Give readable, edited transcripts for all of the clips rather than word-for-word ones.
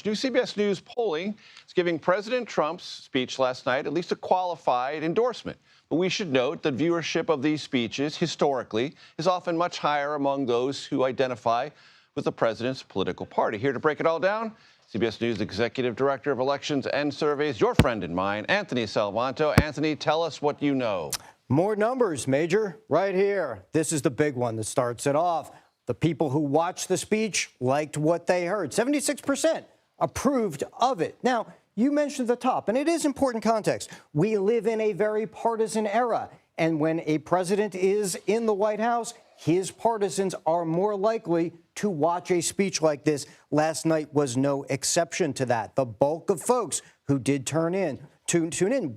New CBS News polling is giving President Trump's speech last night at least a qualified endorsement. But we should note that viewership of these speeches historically is often much higher among those who identify with the president's political party. Here to break it all down, CBS News Executive Director of Elections and Surveys, your friend and mine, Anthony Salvanto. Anthony, tell us what you know. More numbers, Major, right here. This is the big one that starts it off. The people who watched the speech liked what they heard. 76% approved of it. Now, you mentioned the top, and it is important context. We live in a very partisan era, and when a president is in the White House, his partisans are more likely to watch a speech like this. Last night was no exception to that. The bulk of folks who did tune in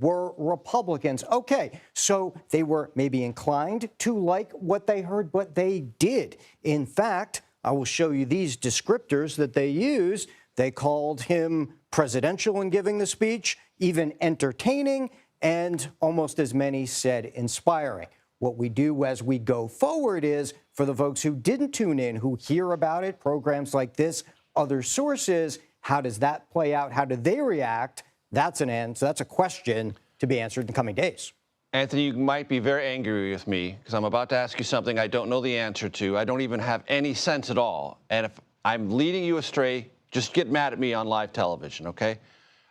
were Republicans. Okay, so they were maybe inclined to like what they heard, but they did. In fact, I will show you these descriptors that they use. They called him presidential in giving the speech, even entertaining, and almost as many said inspiring. What we do as we go forward is, for the folks who didn't tune in, who hear about it, programs like this, other sources, how does that play out? How do they react? That's an answer. That's a question to be answered in the coming days. Anthony, you might be very angry with me because I'm about to ask you something I don't know the answer to. I don't even have any sense at all. And if I'm leading you astray, just get mad at me on live television, okay?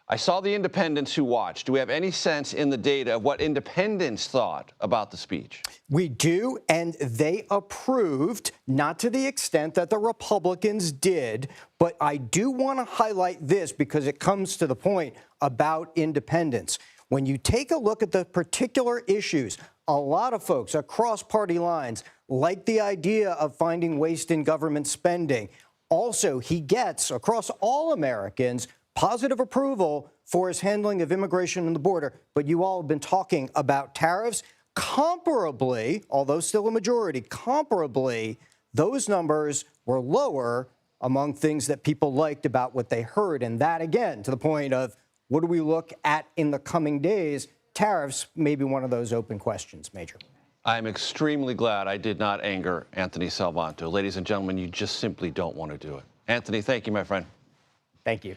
I saw the independents who watched. Do we have any sense in the data of what independents thought about the speech? We do, and they approved, not to the extent that the Republicans did, but I do want to highlight this because it comes to the point about independents. When you take a look at the particular issues, a lot of folks across party lines like the idea of finding waste in government spending. Also, he gets, across all Americans, positive approval for his handling of immigration and the border. But you all have been talking about tariffs. Comparably, although still a majority, comparably, those numbers were lower among things that people liked about what they heard. And that, again, to the point of what do we look at in the coming days? Tariffs may be one of those open questions, Major. I'm extremely glad I did not anger Anthony Salvanto. Ladies and gentlemen, you just simply don't want to do it. Anthony, thank you, my friend. Thank you.